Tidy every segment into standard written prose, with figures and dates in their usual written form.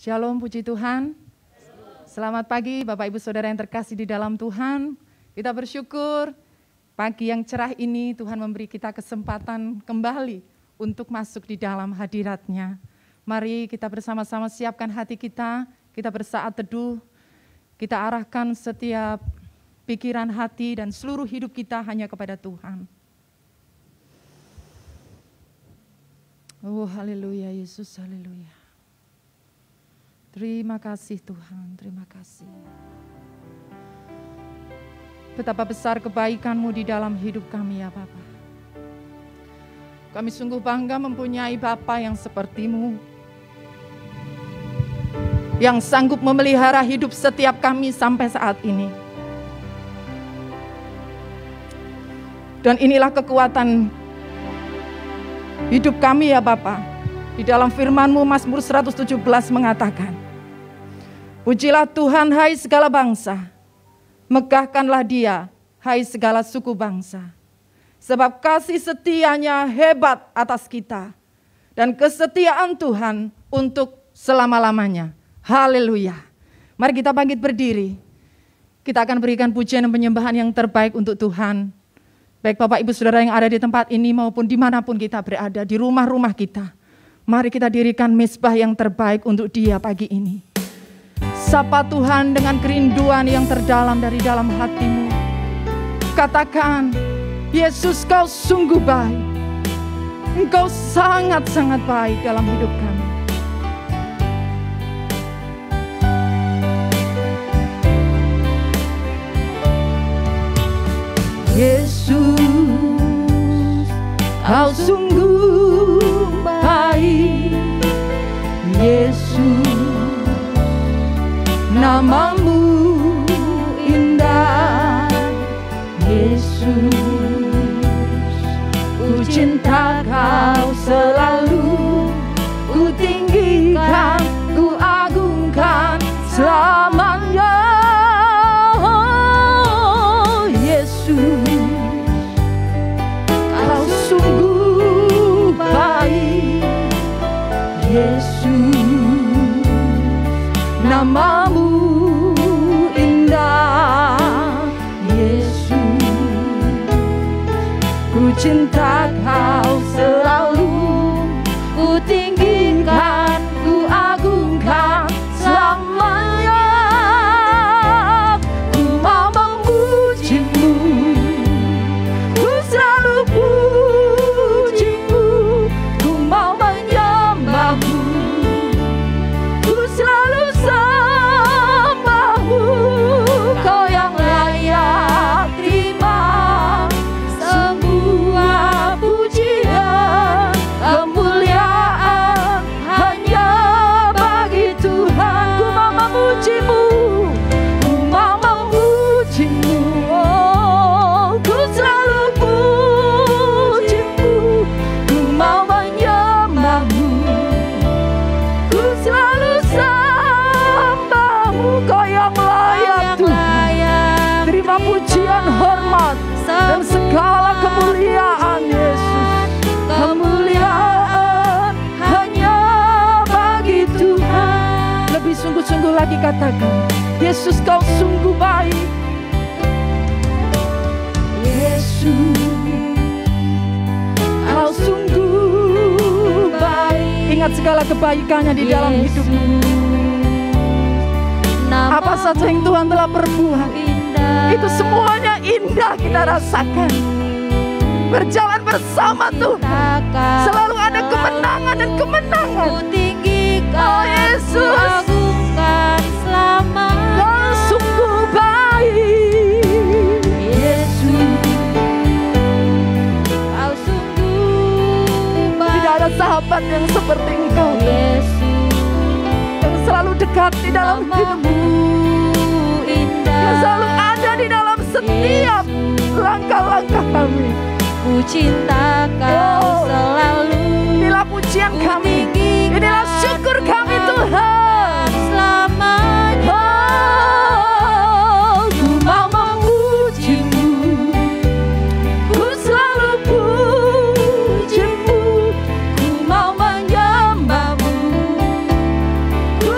Shalom, puji Tuhan. Selamat pagi Bapak Ibu Saudara yang terkasih di dalam Tuhan. Kita bersyukur pagi yang cerah ini Tuhan memberi kita kesempatan kembali untuk masuk di dalam hadirat-Nya. Mari kita bersama-sama siapkan hati kita bersaat teduh, kita arahkan setiap pikiran hati dan seluruh hidup kita hanya kepada Tuhan. Oh haleluya Yesus, haleluya. Terima kasih Tuhan, terima kasih. Betapa besar kebaikan-Mu di dalam hidup kami ya Bapa. Kami sungguh bangga mempunyai Bapa yang seperti-Mu, yang sanggup memelihara hidup setiap kami sampai saat ini. Dan inilah kekuatan hidup kami ya Bapa. Di dalam firman-Mu Mazmur 117 mengatakan, pujilah Tuhan hai segala bangsa, megahkanlah Dia hai segala suku bangsa. Sebab kasih setia-Nya hebat atas kita, dan kesetiaan Tuhan untuk selama-lamanya. Haleluya. Mari kita bangkit berdiri. Kita akan berikan pujian dan penyembahan yang terbaik untuk Tuhan. Baik Bapak Ibu Saudara yang ada di tempat ini maupun dimanapun kita berada, di rumah-rumah kita. Mari kita dirikan mezbah yang terbaik untuk Dia pagi ini. Sapa Tuhan dengan kerinduan yang terdalam dari dalam hatimu. Katakan, Yesus Kau sungguh baik. Engkau sangat-sangat baik dalam hidup kami. Yesus, Kau sungguh baik. Yesus, nama-Mu indah. Yesus, ku cinta Kau selalu, ku tinggikan, ku agungkan selamanya. Oh, Yesus, Kau sungguh baik. Yesus, nama-Mu indah. Yesus, ku cinta Kau selalu, ku tinggikan, ku agungkan selamanya. Ku mau memuji-Mu, ku selalu puji-Mu, ku mau menyembah-Mu, ku selalu sembah-Mu. Kau yang layak terima semua pujian, kemuliaan hanya bagi Tuhan. Ku mau memuji-Mu, ku mau memuji-Mu, oh, ku selalu puji-Mu, ku mau menyembah-Mu, ku selalu sembah-Mu. Kau yang layak Tuhan, terima pujian, hormat dan segala kemuliaan Yesus. Kemuliaan hanya bagi Tuhan. Lebih sungguh-sungguh lagi katakan, Yesus Kau sungguh baik. Yesus, Kau sungguh baik. Ingat segala kebaikan-Nya di dalam hidupmu. Apa saja yang Tuhan telah perbuat, itu semuanya indah kita rasakan. Berjalan bersama Tuhan, selalu ada kemenangan dan kemenangan. Oh Yesus, Kau sungguh baik. Yesus, Kau sungguh baik. Tidak ada sahabat yang seperti Engkau, Yesus, yang selalu dekat di dalam hidupmu, yang selalu ada di dalam setiap langkah-langkah kami. Ku cinta Kau selalu. Inilah pujian kami, inilah syukur kami Tuhan selamanya. Oh, ku mau memuji-Mu, ku selalu puji-Mu, ku mau menyembah-Mu, ku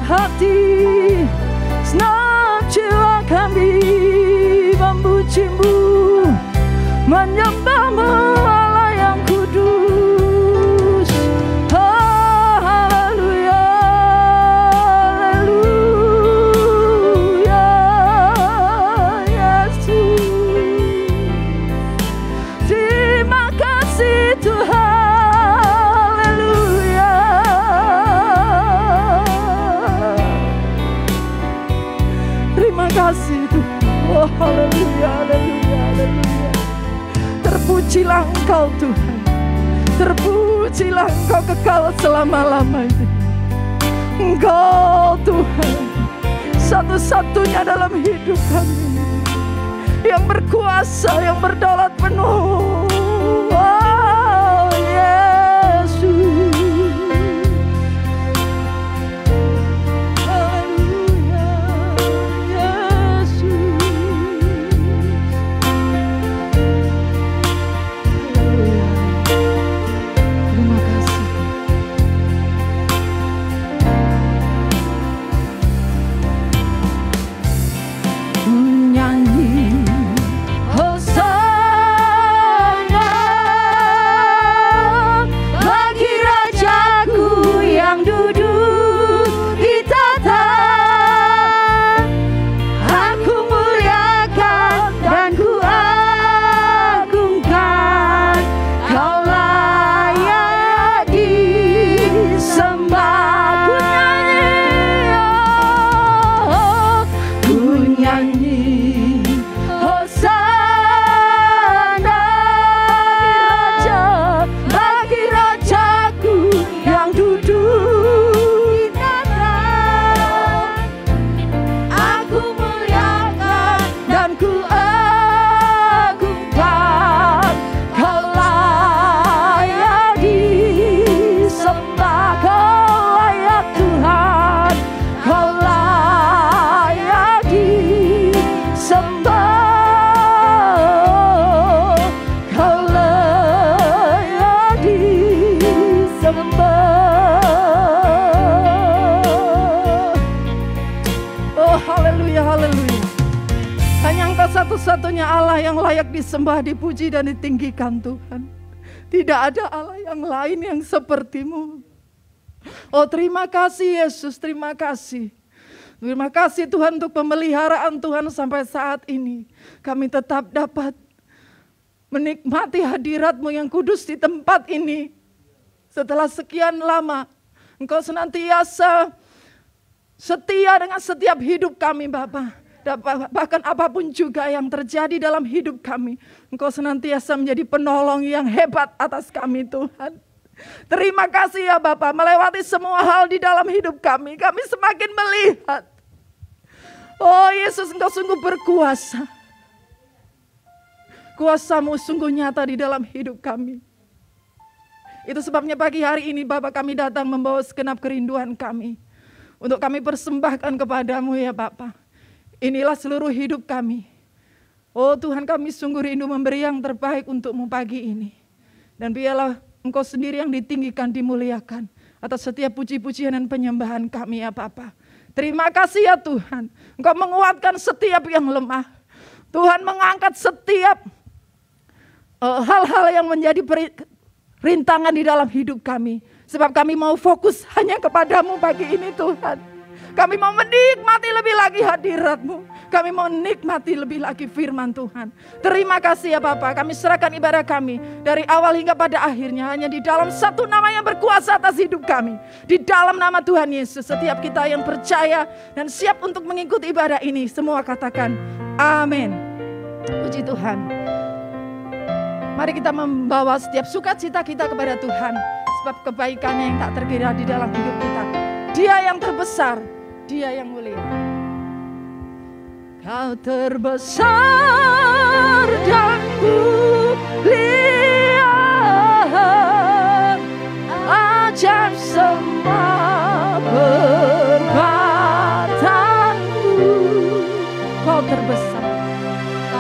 hati, senang jiwa kami memuji-Mu, menyembah-Mu Allah yang kudus. Haleluya, haleluya, Yesus. Terima kasih Tuhan, haleluya. Terima kasih Tuhan, oh haleluya, haleluya, haleluya. Terpujilah Engkau Tuhan, terpujilah Engkau kekal selama-lamanya. Engkau Tuhan satu-satunya dalam hidup kami, yang berkuasa, yang berdaulat penuh. Oh Yesus, haleluya, Yesus, haleluya. Terima kasih. Nyanyi Hosana bagi Rajaku yang duduk di tahta. Aku muliakan dan ku agungkan, Kau layak disembah. Ku nyanyi Hosana bagi Rajaku yang duduk di tahta. Aku muliakan dan ku agungkan, Kau layak disembah. Kau layak Tuhan, Kau layak disembah. Kau layak disembah. Oh haleluya, haleluya. Hanya Engkau satu-satunya Allah yang layak disembah, dipuji dan ditinggikan Tuhan. Tidak ada Allah yang lain yang seperti-Mu. Oh terima kasih Yesus, terima kasih. Terima kasih Tuhan untuk pemeliharaan Tuhan sampai saat ini. Kami tetap dapat menikmati hadirat-Mu yang kudus di tempat ini. Setelah sekian lama, Engkau senantiasa setia dengan setiap hidup kami Bapa. Bahkan apapun juga yang terjadi dalam hidup kami, Engkau senantiasa menjadi penolong yang hebat atas kami Tuhan. Terima kasih ya Bapa, melewati semua hal di dalam hidup kami semakin melihat, oh Yesus, Engkau sungguh berkuasa. Kuasa-Mu sungguh nyata di dalam hidup kami. Itu sebabnya pagi hari ini Bapa, kami datang membawa segenap kerinduan kami, untuk kami persembahkan kepadamu ya Bapa. Inilah seluruh hidup kami. Oh Tuhan, kami sungguh rindu memberi yang terbaik untuk-Mu pagi ini. Dan biarlah Engkau sendiri yang ditinggikan, dimuliakan atas setiap puji-pujian dan penyembahan kami ya Bapa. Terima kasih ya Tuhan, Engkau menguatkan setiap yang lemah. Tuhan mengangkat setiap hal-hal yang menjadi rintangan di dalam hidup kami. Sebab kami mau fokus hanya kepadamu pagi ini Tuhan. Kami mau menikmati lebih lagi hadirat-Mu. Kami mau menikmati lebih lagi firman Tuhan. Terima kasih ya Bapa, kami serahkan ibadah kami dari awal hingga pada akhirnya hanya di dalam satu nama yang berkuasa atas hidup kami. Di dalam nama Tuhan Yesus, setiap kita yang percaya dan siap untuk mengikuti ibadah ini, semua katakan amin. Puji Tuhan. Mari kita membawa setiap sukacita kita kepada Tuhan, sebab kebaikannya yang tak terkira di dalam hidup kita. Dia yang terbesar, Dia yang mulia. Kau terbesar dan mulia, ajaib semua perbuatanmu. Kau terbesar,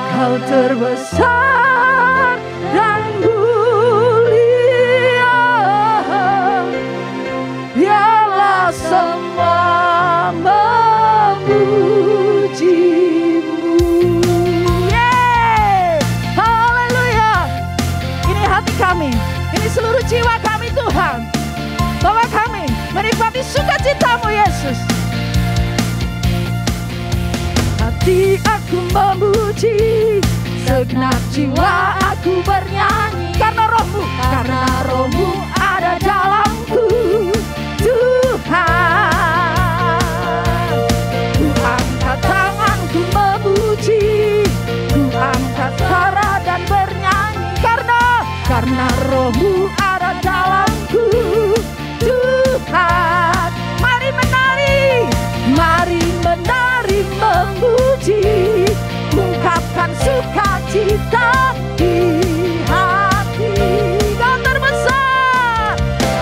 Kau terbesar dan mulia, biarlah semua memujimu. Haleluya. Ini hati kami, ini seluruh jiwa kami Tuhan, bahwa kami menikmati sukacita-Mu Yesus. Hati aku memuji, segenap jiwa aku bernyanyi, karena Roh-Mu ada dalamku Tuhan. Ku angkat tanganku memuji, ku angkat suara dan bernyanyi, karena Roh-Mu ada dalamku Tuhan. Mari menari memuji, ungkapkan sukacita di hati.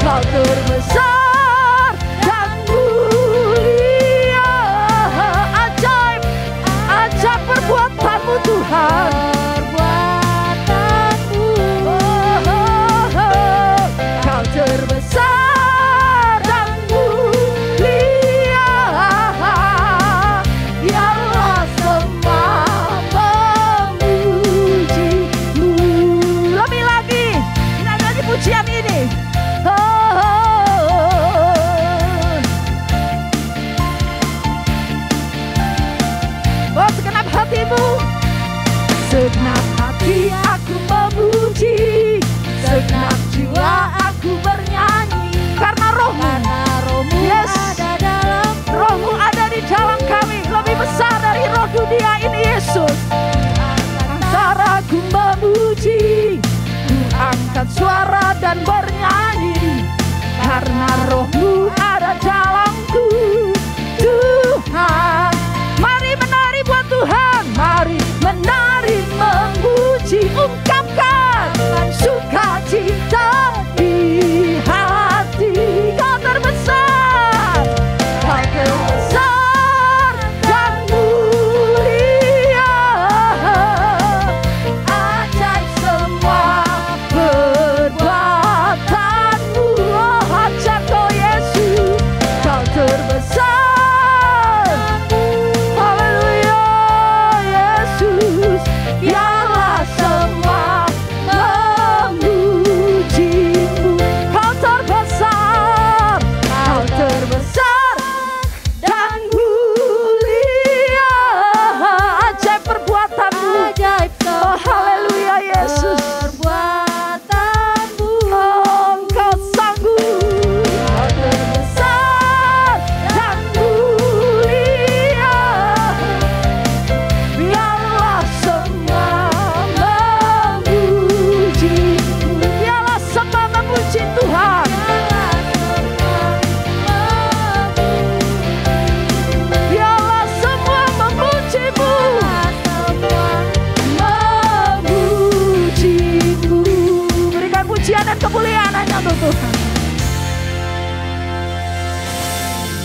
Kau terbesar dan mulia. Ajaib perbuatan-Mu Tuhan. Kau terbesar dan mulia. Ya Allah, semua memuji-Mu. Lebih lagi, nyanyi pujian ini. Oh, segenap hatimu, segenap hati aku memuji, segenap jiwa aku bernyanyi, karena Roh-Mu yes, ada dalam, Roh-Mu ada di dalam kami, lebih besar dari roh dunia ini Yesus. Antara aku memuji, ku angkat suara dan bernyanyi, karena Roh-Mu ada dalamku Tuhan. Mari menari buat Tuhan, mari menari memuji, ungkapkan sukacita di hati. Kau terbesar dan mulia. Ajaib semua perbuatan-Mu. Oh, ajaib Kau Yesus, Kau terbesar. Haleluya Yesus, biarlah semua memuji-Mu. Kau terbesar dan mulia. Ajaib perbuatan-Mu. Oh, haleluya Yesus. Oh, Engkau sanggup. Kau terbesar dan mulia. Biarlah semua memuji-Mu. Biarlah semua memuji Tuhan. Biarlah semua memuji-Mu. Memuji-Mu. Berikan pujian dan kemuliaan hanya untuk Tuhan.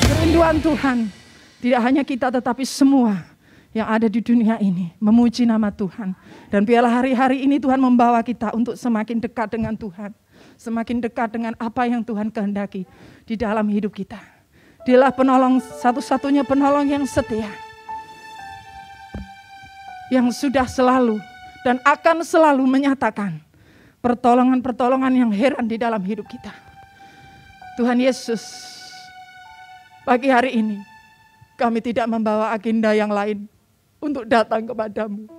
Kerinduan Tuhan, tidak hanya kita tetapi semua yang ada di dunia ini memuji nama Tuhan. Dan biarlah hari-hari ini Tuhan membawa kita untuk semakin dekat dengan Tuhan, semakin dekat dengan apa yang Tuhan kehendaki di dalam hidup kita. Dialah penolong, satu-satunya penolong yang setia, yang sudah selalu dan akan selalu menyatakan pertolongan-pertolongan yang heran di dalam hidup kita. Tuhan Yesus, pagi hari ini kami tidak membawa agenda yang lain untuk datang kepadamu,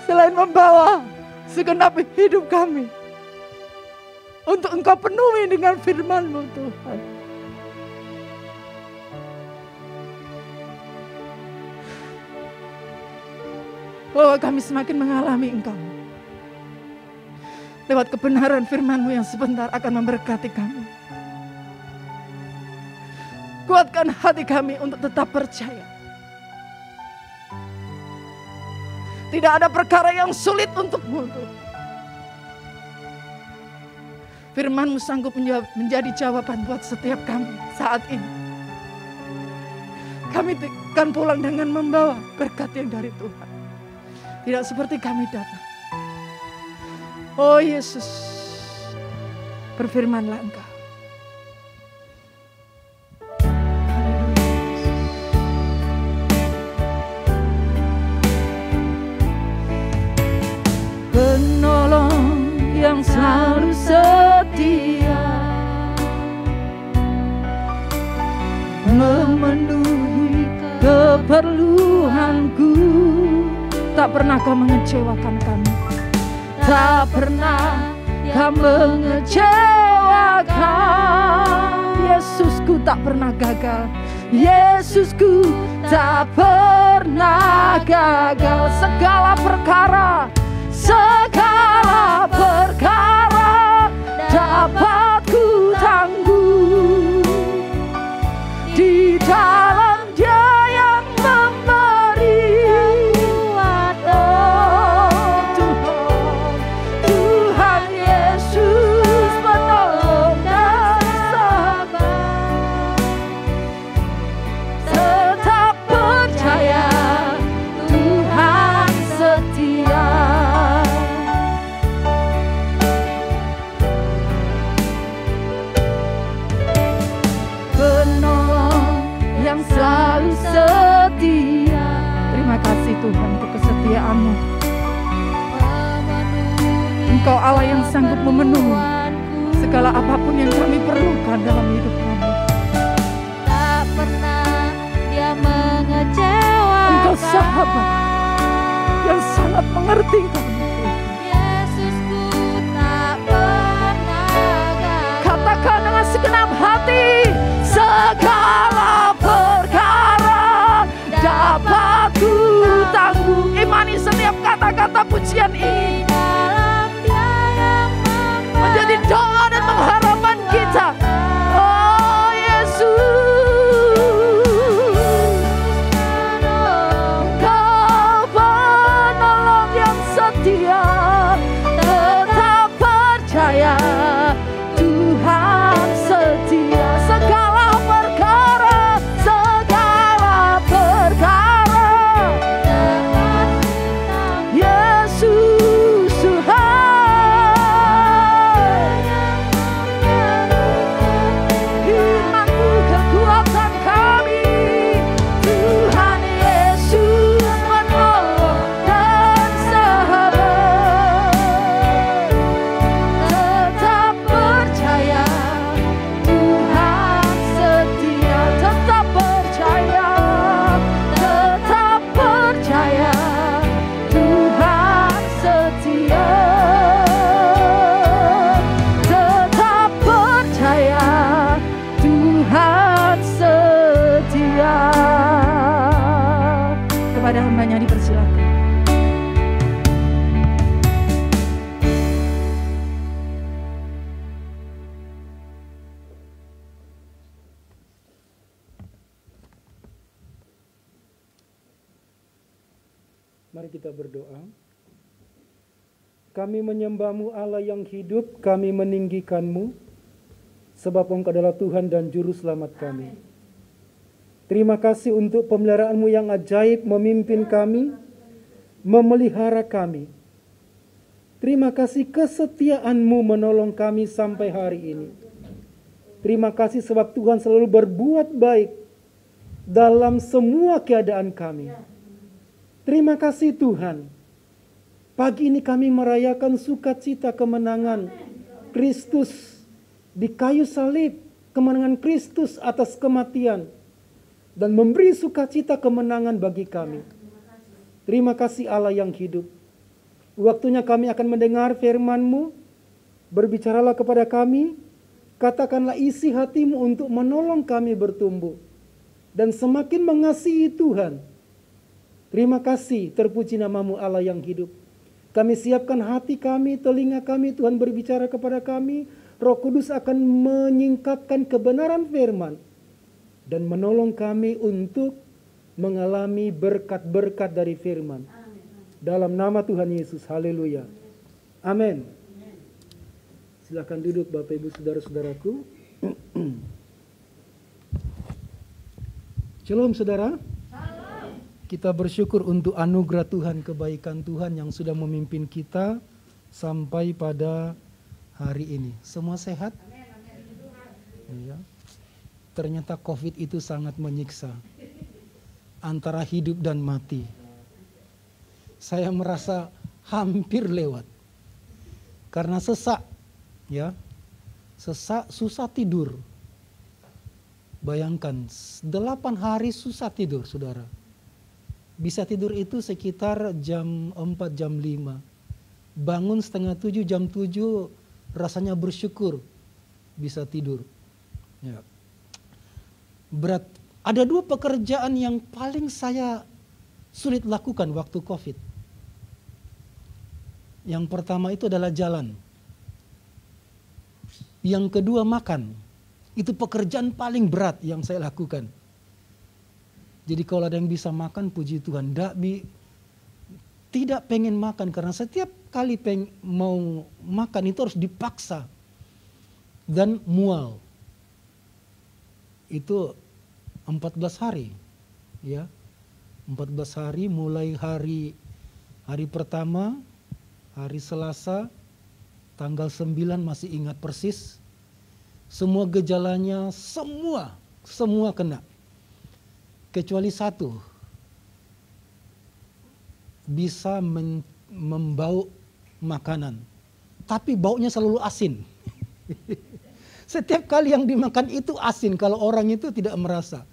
selain membawa segenap hidup kami untuk Engkau penuhi dengan firman-Mu Tuhan. Bahwa kami semakin mengalami Engkau lewat kebenaran firman-Mu yang sebentar akan memberkati kami. Kuatkan hati kami untuk tetap percaya. Tidak ada perkara yang sulit untuk-Mu Tuhan. Firman-Mu sanggup menjadi jawaban buat setiap kami saat ini. Kami akan pulang dengan membawa berkat yang dari Tuhan. Tidak seperti kami datang. Oh Yesus, berfirmanlah Engkau. selalu setia, memenuhi keperluanku. Tak pernah Kau mengecewakan kami, tak pernah Kau mengecewakan. Yesusku tak pernah gagal, Yesusku tak pernah gagal. Segala perkara dapat ku tangguh di dalam Dia yang memberi. Oh Tuhan Yesus menolong dan sabar. Tetap percaya Tuhan setia. Penolong yang selalu setia. Terima kasih Tuhan untuk kesetiaan-Mu. Engkau Allah yang sanggup memenuhi segala apapun yang kami perlukan dalam hidup kami. Tak pernah Dia mengecewakan. Engkau sahabat yang sangat mengerti kami. Yesusku tak pernah gagal. Katakan dengan segenap hati, segala perkara dapat ku tangguh. Imani setiap kata-kata pujian ini menjadi doa dan pengharapan kita. Oh Yesus, Kau penolong yang setia. Tetap percaya Tuhan setia. Segala perkara Yesus Tuhan, imanmu kekuatan kami. Tuhan Yesus menolong dan sahabat. Tetap percaya Tuhan setia. Tetap percaya Tuhan setia. Tetap percaya Tuhan setia. Kepada hamba-Nya dipersilakan. Mari kita berdoa. Kami menyembah-Mu Allah yang hidup, kami meninggikan-Mu, sebab Engkau adalah Tuhan dan Juru Selamat kami. Terima kasih untuk pemeliharaan-Mu yang ajaib memimpin kami, memelihara kami. Terima kasih kesetiaan-Mu menolong kami sampai hari ini. Terima kasih sebab Tuhan selalu berbuat baik dalam semua keadaan kami. Terima kasih Tuhan. Pagi ini kami merayakan sukacita kemenangan Kristus di kayu salib, kemenangan Kristus atas kematian, dan memberi sukacita kemenangan bagi kami. Terima kasih Allah yang hidup. Waktunya kami akan mendengar firman-Mu. Berbicaralah kepada kami, katakanlah isi hati-Mu untuk menolong kami bertumbuh dan semakin mengasihi Tuhan. Terima kasih, terpuji nama-Mu Allah yang hidup. Kami siapkan hati kami, telinga kami, Tuhan berbicara kepada kami. Roh Kudus akan menyingkapkan kebenaran firman dan menolong kami untuk mengalami berkat-berkat dari firman. Dalam nama Tuhan Yesus, haleluya. Amin. Silakan duduk Bapak Ibu Saudara-saudaraku. Shalom saudara. Kita bersyukur untuk anugerah Tuhan, kebaikan Tuhan yang sudah memimpin kita sampai pada hari ini. Semua sehat? Iya. Ternyata COVID itu sangat menyiksa. Antara hidup dan mati. Saya merasa hampir lewat. Karena sesak ya, sesak, susah tidur. Bayangkan 8 hari susah tidur, saudara. Bisa tidur itu sekitar jam 4, jam 5. Bangun setengah 7, jam 7 rasanya bersyukur bisa tidur. Ya. Berat. Ada 2 pekerjaan yang paling saya sulit lakukan waktu COVID. Yang pertama itu adalah jalan. Yang kedua makan. Itu pekerjaan paling berat yang saya lakukan. Jadi kalau ada yang bisa makan, puji Tuhan. Tidak pengen makan karena setiap kali mau makan itu harus dipaksa. Dan mual. Itu 14 hari. Ya. 14 hari mulai hari pertama, hari Selasa, tanggal 9 masih ingat persis. Semua gejalanya, semua kena. Kecuali satu, bisa membau makanan. Tapi baunya selalu asin. Setiap kali yang dimakan itu asin, kalau orang itu tidak merasa.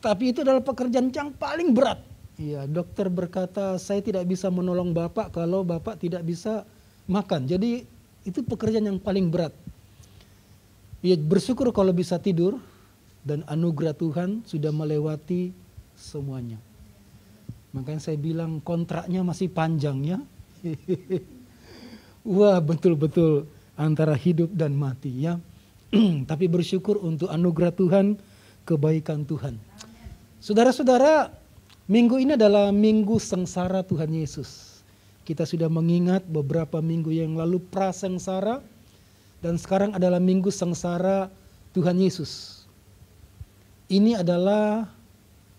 Tapi itu adalah pekerjaan yang paling berat. Ya, dokter berkata, saya tidak bisa menolong Bapak kalau Bapak tidak bisa makan. Jadi itu pekerjaan yang paling berat. Ya, bersyukur kalau bisa tidur dan anugerah Tuhan sudah melewati semuanya. Makanya saya bilang kontraknya masih panjang ya. Wah, betul-betul antara hidup dan mati ya. Tapi bersyukur untuk anugerah Tuhan, kebaikan Tuhan. Saudara-saudara, minggu ini adalah minggu sengsara Tuhan Yesus. Kita sudah mengingat beberapa minggu yang lalu prasengsara. Dan sekarang adalah minggu sengsara Tuhan Yesus. Ini adalah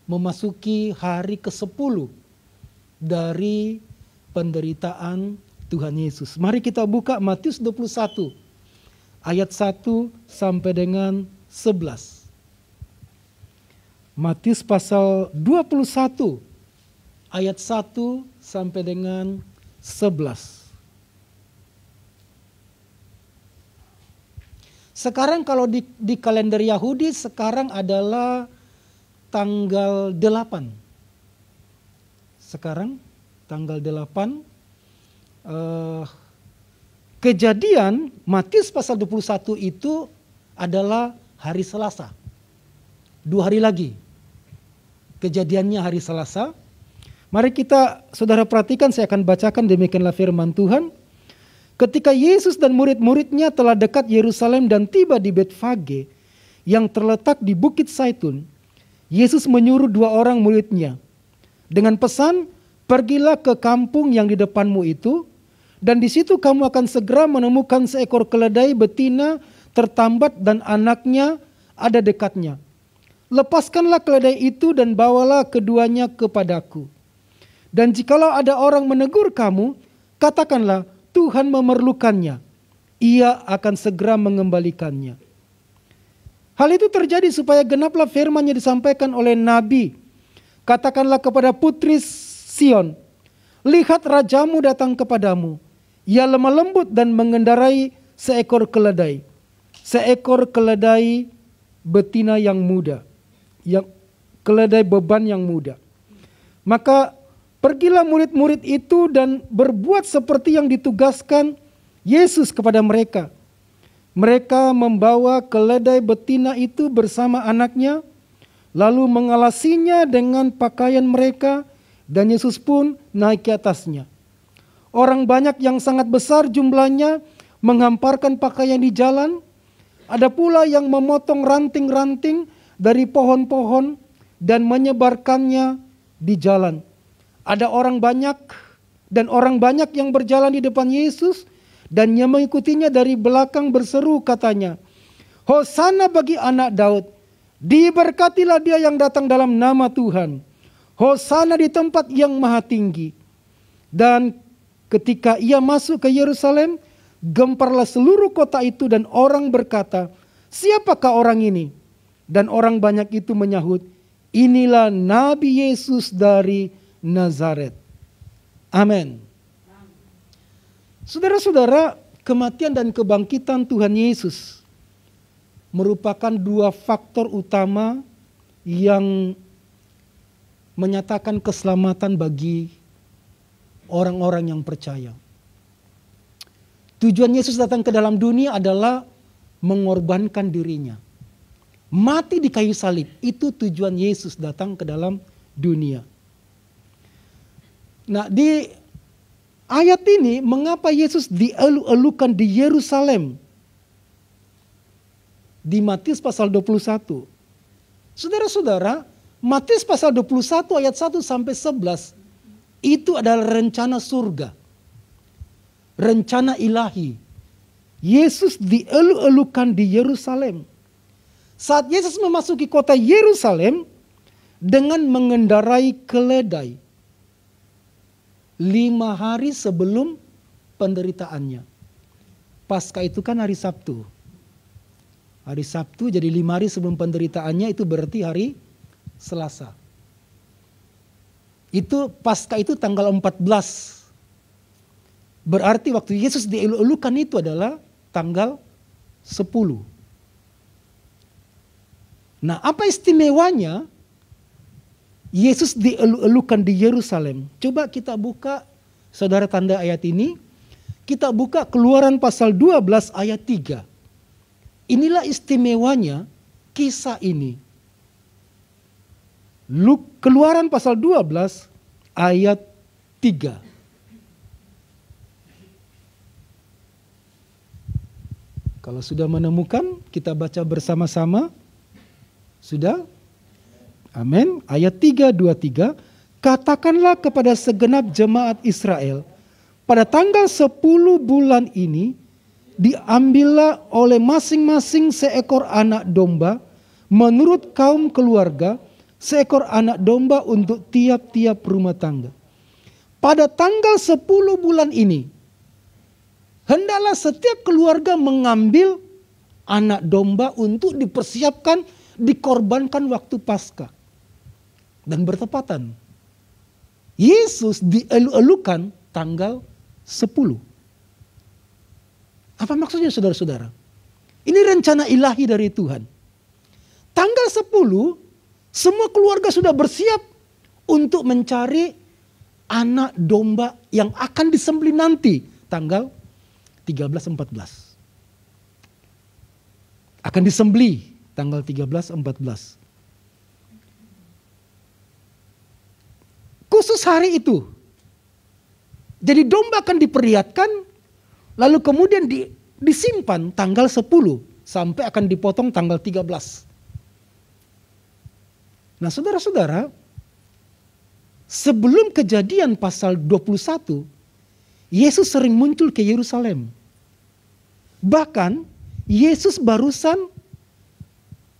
memasuki hari ke-10 dari penderitaan Tuhan Yesus. Mari kita buka Matius 21 ayat 1 sampai dengan 11. Matius pasal 21 ayat 1 sampai dengan 11. Sekarang kalau di kalender Yahudi sekarang adalah tanggal 8. Sekarang tanggal 8. Kejadian Matius pasal 21 itu adalah hari Selasa. 2 hari lagi. Kejadiannya hari Selasa. Mari kita saudara perhatikan, saya akan bacakan demikianlah firman Tuhan. Ketika Yesus dan murid-muridnya telah dekat Yerusalem dan tiba di Betfage yang terletak di Bukit Zaitun, Yesus menyuruh 2 orang muridnya dengan pesan, pergilah ke kampung yang di depanmu itu, dan di situ kamu akan segera menemukan seekor keledai betina tertambat dan anaknya ada dekatnya. Lepaskanlah keledai itu dan bawalah keduanya kepadaku. Dan jikalau ada orang menegur kamu, katakanlah, Tuhan memerlukannya, ia akan segera mengembalikannya. Hal itu terjadi supaya genaplah firman yang disampaikan oleh Nabi. Katakanlah kepada putri Sion, lihat rajamu datang kepadamu. Ia lemah lembut dan mengendarai seekor keledai. Seekor keledai betina yang muda. Keledai beban yang muda. Maka pergilah murid-murid itu dan berbuat seperti yang ditugaskan Yesus kepada mereka. Mereka membawa keledai betina itu bersama anaknya, lalu mengalasinya dengan pakaian mereka, dan Yesus pun naik ke atasnya. Orang banyak yang sangat besar jumlahnya menghamparkan pakaian di jalan. Ada pula yang memotong ranting-ranting dari pohon-pohon dan menyebarkannya di jalan. Ada orang banyak yang berjalan di depan Yesus dan yang mengikutinya dari belakang berseru katanya, Hosana bagi anak Daud, diberkatilah dia yang datang dalam nama Tuhan. Hosana di tempat yang maha tinggi. Dan ketika ia masuk ke Yerusalem, gemparlah seluruh kota itu dan orang berkata, siapakah orang ini? Dan orang banyak itu menyahut, inilah Nabi Yesus dari Nazaret. Amin. Saudara-saudara, kematian dan kebangkitan Tuhan Yesus merupakan dua faktor utama yang menyatakan keselamatan bagi orang-orang yang percaya. Tujuan Yesus datang ke dalam dunia adalah mengorbankan dirinya. Mati di kayu salib, itu tujuan Yesus datang ke dalam dunia. Nah, di ayat ini mengapa Yesus dielu-elukan di Yerusalem? Di Matius pasal 21. Saudara-saudara, Matius pasal 21 ayat 1 sampai 11 itu adalah rencana surga. Rencana ilahi. Yesus dielu-elukan di Yerusalem. Saat Yesus memasuki kota Yerusalem dengan mengendarai keledai 5 hari sebelum penderitaannya. Paskah itu kan hari Sabtu. Hari Sabtu jadi 5 hari sebelum penderitaannya, itu berarti hari Selasa. Itu Paskah itu tanggal 14. Berarti waktu Yesus dielu-elukan itu adalah tanggal 10. Nah, apa istimewanya Yesus dielu-elukan di Yerusalem? Coba kita buka, saudara, tanda ayat ini. Kita buka Keluaran pasal 12 ayat 3. Inilah istimewanya kisah ini. Keluaran pasal 12 ayat 3. Kalau sudah menemukan, kita baca bersama-sama. Sudah? Amin. Ayat 3:23. Katakanlah kepada segenap jemaat Israel, pada tanggal 10 bulan ini, diambillah oleh masing-masing seekor anak domba, menurut kaum keluarga, seekor anak domba untuk tiap-tiap rumah tangga. Pada tanggal 10 bulan ini, hendaklah setiap keluarga mengambil anak domba untuk dipersiapkan, dikorbankan waktu Paskah. Dan bertepatan, Yesus dielu-elukan tanggal 10. Apa maksudnya, saudara-saudara? Ini rencana ilahi dari Tuhan. Tanggal 10, semua keluarga sudah bersiap untuk mencari anak domba yang akan disembelih nanti, tanggal 13-14. Akan disembelih tanggal 13-14. Khusus hari itu. Jadi domba akan diperlihatkan, lalu kemudian disimpan tanggal 10 sampai akan dipotong tanggal 13. Nah, saudara-saudara, sebelum kejadian pasal 21, Yesus sering muncul ke Yerusalem. Bahkan Yesus barusan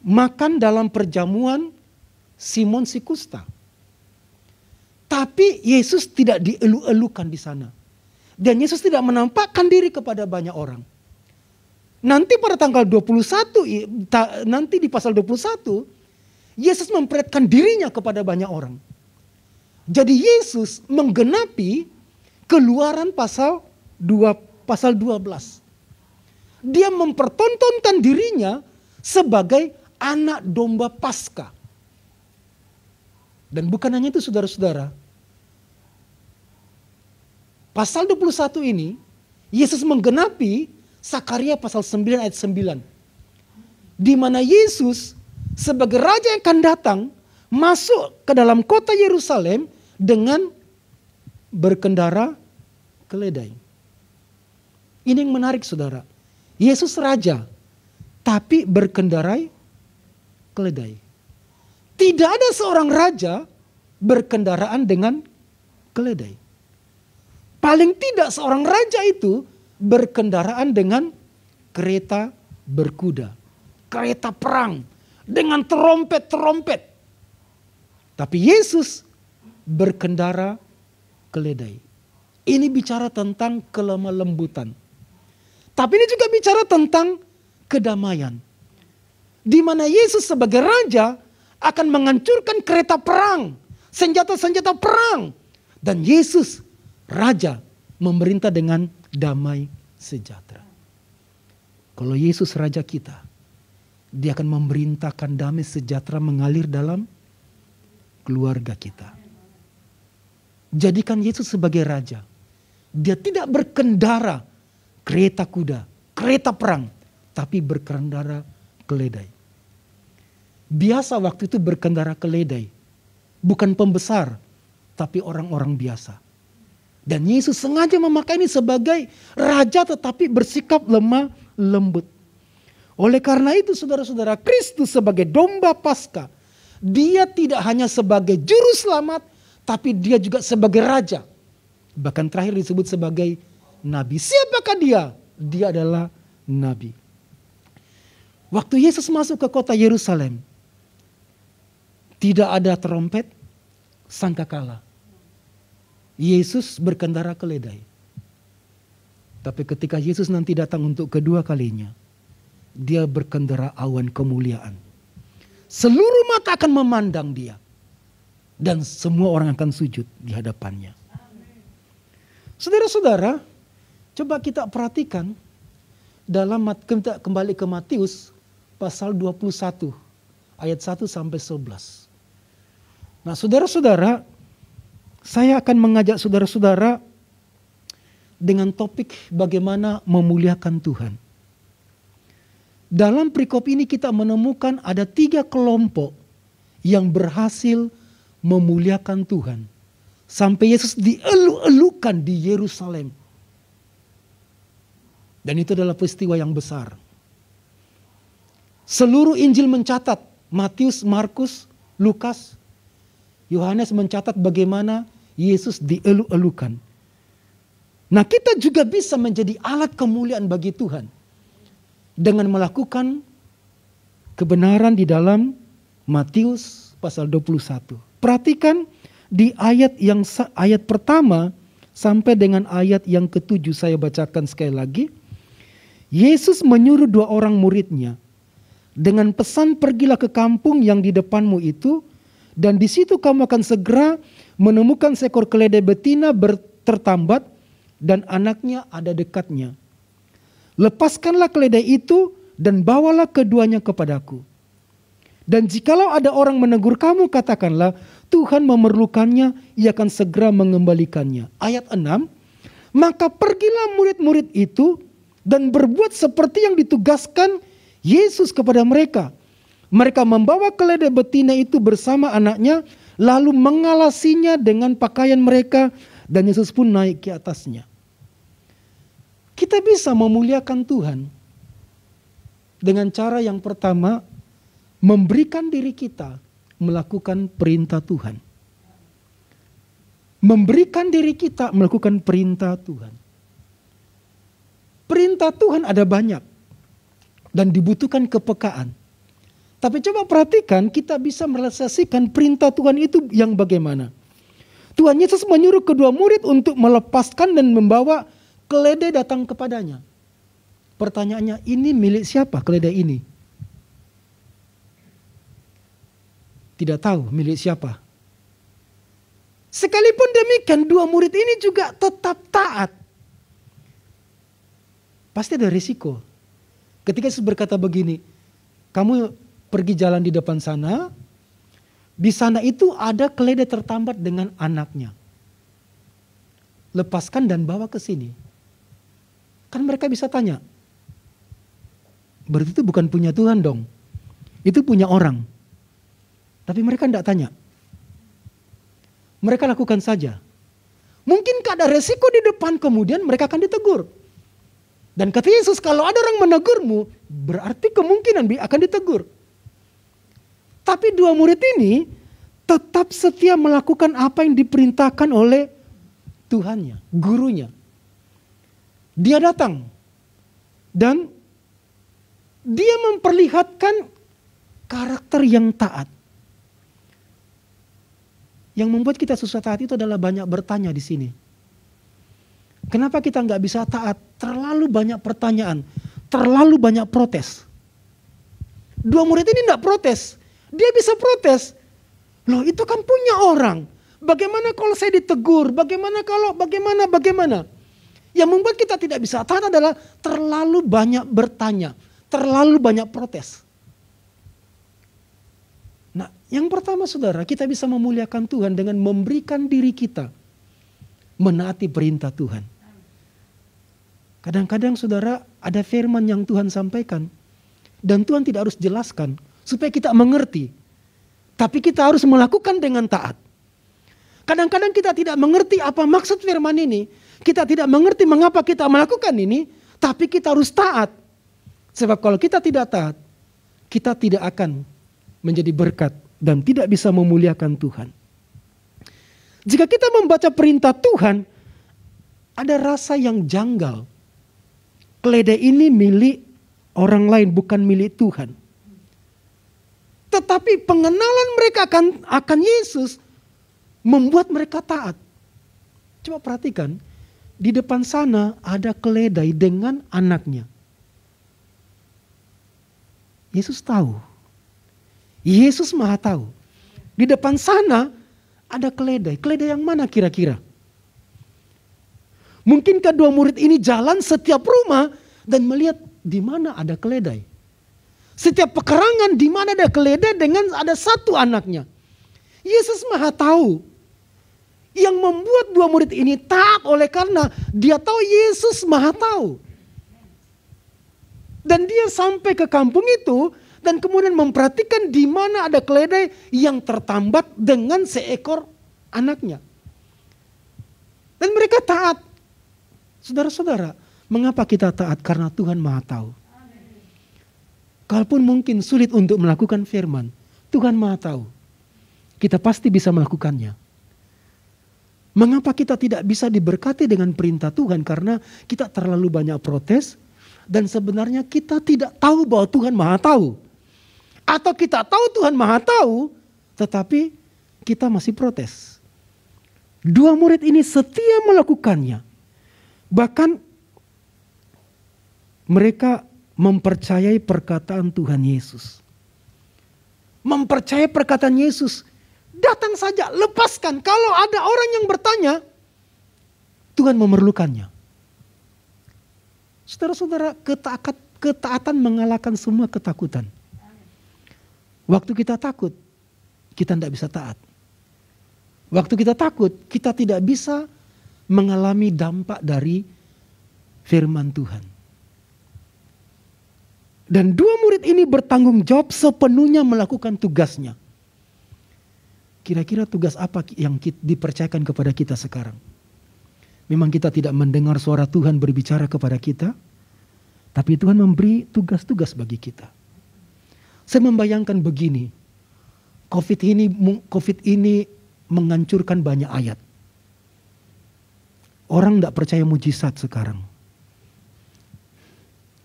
makan dalam perjamuan Simon si Kusta. Tapi Yesus tidak dielu-elukan di sana. Dan Yesus tidak menampakkan diri kepada banyak orang. Nanti pada tanggal 21, nanti di pasal 21, Yesus memperlihatkan dirinya kepada banyak orang. Jadi Yesus menggenapi Keluaran pasal 12. Dia mempertontonkan dirinya sebagai anak domba Paskah. Dan bukan hanya itu, saudara-saudara. Pasal 21 ini, Yesus menggenapi Sakaria pasal 9 ayat 9. Di mana Yesus sebagai raja yang akan datang masuk ke dalam kota Yerusalem dengan berkendara keledai. Ini yang menarik, saudara. Yesus raja, tapi berkendarai keledai. Tidak ada seorang raja berkendaraan dengan keledai. Paling tidak seorang raja itu berkendaraan dengan kereta berkuda, kereta perang, dengan terompet-terompet. Tapi Yesus berkendara keledai. Ini bicara tentang kelemah lembutan. Tapi ini juga bicara tentang kedamaian. Di mana Yesus sebagai raja akan menghancurkan kereta perang, senjata-senjata perang. Dan Yesus raja memerintah dengan damai sejahtera. Kalau Yesus Raja kita, Dia akan memerintahkan damai sejahtera mengalir dalam keluarga kita. Jadikan Yesus sebagai Raja. Dia tidak berkendara kereta kuda, kereta perang, tapi berkendara keledai. Biasa waktu itu berkendara keledai, bukan pembesar, tapi orang-orang biasa. Dan Yesus sengaja memakai ini sebagai Raja tetapi bersikap lemah lembut. Oleh karena itu saudara-saudara, Kristus sebagai domba Paskah, Dia tidak hanya sebagai juru selamat, tapi Dia juga sebagai Raja. Bahkan terakhir disebut sebagai Nabi. Siapakah Dia? Dia adalah Nabi. Waktu Yesus masuk ke kota Yerusalem, tidak ada trompet, sangkakala. Yesus berkendara keledai. Tapi ketika Yesus nanti datang untuk kedua kalinya, Dia berkendara awan kemuliaan. Seluruh mata akan memandang Dia. Dan semua orang akan sujud di hadapannya. Saudara-saudara, coba kita perhatikan dalam kita kembali ke Matius pasal 21 ayat 1 sampai 11. Nah, saudara-saudara, saya akan mengajak saudara-saudara dengan topik bagaimana memuliakan Tuhan. Dalam perikop ini kita menemukan ada 3 kelompok yang berhasil memuliakan Tuhan. Sampai Yesus dielu-elukan di Yerusalem. Dan itu adalah peristiwa yang besar. Seluruh Injil mencatat, Matius, Markus, Lukas, Yohanes mencatat bagaimana Yesus dielu-elukan. Nah, kita juga bisa menjadi alat kemuliaan bagi Tuhan dengan melakukan kebenaran di dalam Matius pasal 21. Perhatikan di ayat pertama sampai dengan ayat yang ke-7, saya bacakan sekali lagi. Yesus menyuruh 2 orang muridnya dengan pesan, pergilah ke kampung yang di depanmu itu, dan di situ kamu akan segera menemukan seekor keledai betina tertambat dan anaknya ada dekatnya. Lepaskanlah keledai itu dan bawalah keduanya kepadaku. Dan jikalau ada orang menegur kamu, katakanlah, Tuhan memerlukannya, Ia akan segera mengembalikannya. Ayat 6, maka pergilah murid-murid itu dan berbuat seperti yang ditugaskan Yesus kepada mereka. Mereka membawa keledai betina itu bersama anaknya, lalu mengalasinya dengan pakaian mereka, dan Yesus pun naik ke atasnya. Kita bisa memuliakan Tuhan dengan cara yang pertama, memberikan diri kita melakukan perintah Tuhan. Memberikan diri kita melakukan perintah Tuhan. Perintah Tuhan ada banyak dan dibutuhkan kepekaan. Tapi coba perhatikan, kita bisa merealisasikan perintah Tuhan itu yang bagaimana. Tuhan Yesus menyuruh kedua murid untuk melepaskan dan membawa keledai datang kepadanya. Pertanyaannya, ini milik siapa keledai ini? Tidak tahu milik siapa. Sekalipun demikian, 2 murid ini juga tetap taat. Pasti ada risiko. Ketika Yesus berkata begini, kamu pergi jalan di depan sana, di sana itu ada keledai tertambat dengan anaknya. Lepaskan dan bawa ke sini. Kan mereka bisa tanya, berarti itu bukan punya Tuhan dong. Itu punya orang. Tapi mereka tidak tanya. Mereka lakukan saja. Mungkin ada resiko di depan, kemudian mereka akan ditegur. Dan kata Yesus, kalau ada orang menegurmu, berarti kemungkinan akan ditegur. Tapi 2 murid ini tetap setia melakukan apa yang diperintahkan oleh Tuhannya, gurunya. Dia datang dan dia memperlihatkan karakter yang taat. Yang membuat kita susah taat itu adalah banyak bertanya di sini. Kenapa kita nggak bisa taat? Terlalu banyak pertanyaan, terlalu banyak protes. 2 murid ini nggak protes, dia bisa protes. Loh, itu kan punya orang. Bagaimana kalau saya ditegur? Bagaimana? Yang membuat kita tidak bisa taat adalah terlalu banyak bertanya, terlalu banyak protes. Nah, yang pertama saudara, kita bisa memuliakan Tuhan dengan memberikan diri kita menaati perintah Tuhan. Kadang-kadang saudara, ada firman yang Tuhan sampaikan dan Tuhan tidak harus jelaskan supaya kita mengerti. Tapi kita harus melakukan dengan taat. Kadang-kadang kita tidak mengerti apa maksud firman ini. Kita tidak mengerti mengapa kita melakukan ini. Tapi kita harus taat. Sebab kalau kita tidak taat, kita tidak akan menjadi berkat dan tidak bisa memuliakan Tuhan. Jika kita membaca perintah Tuhan, ada rasa yang janggal. Keledai ini milik orang lain, bukan milik Tuhan. Tetapi pengenalan mereka akan Yesus membuat mereka taat. Coba perhatikan, di depan sana ada keledai dengan anaknya. Yesus tahu. Yesus Maha tahu. Di depan sana ada keledai. Keledai yang mana kira-kira? Mungkin kedua murid ini jalan setiap rumah dan melihat di mana ada keledai. Setiap pekarangan di mana ada keledai dengan ada satu anaknya. Yesus Maha tahu. Yang membuat dua murid ini taat oleh karena dia tahu Yesus Maha tahu. Dan dia sampai ke kampung itu dan kemudian memperhatikan di mana ada keledai yang tertambat dengan seekor anaknya. Dan mereka taat. Saudara-saudara, mengapa kita taat? Karena Tuhan Maha tahu. Kalaupun mungkin sulit untuk melakukan firman, Tuhan Maha tahu. Kita pasti bisa melakukannya. Mengapa kita tidak bisa diberkati dengan perintah Tuhan? Karena kita terlalu banyak protes dan sebenarnya kita tidak tahu bahwa Tuhan Maha tahu. Atau kita tahu Tuhan Maha tahu, tetapi kita masih protes. Dua murid ini setia melakukannya. Bahkan mereka mempercayai perkataan Tuhan Yesus. Mempercayai perkataan Yesus. Datang saja, lepaskan. Kalau ada orang yang bertanya, Tuhan memerlukannya. Saudara-saudara, ketaatan mengalahkan semua ketakutan. Waktu kita takut, kita tidak bisa taat. Waktu kita takut, kita tidak bisa mengalami dampak dari firman Tuhan. Dan dua murid ini bertanggung jawab sepenuhnya melakukan tugasnya. Kira-kira tugas apa yang dipercayakan kepada kita sekarang? Memang kita tidak mendengar suara Tuhan berbicara kepada kita, tapi Tuhan memberi tugas-tugas bagi kita. Saya membayangkan begini, COVID ini menghancurkan banyak ayat. Orang tidak percaya mujizat sekarang.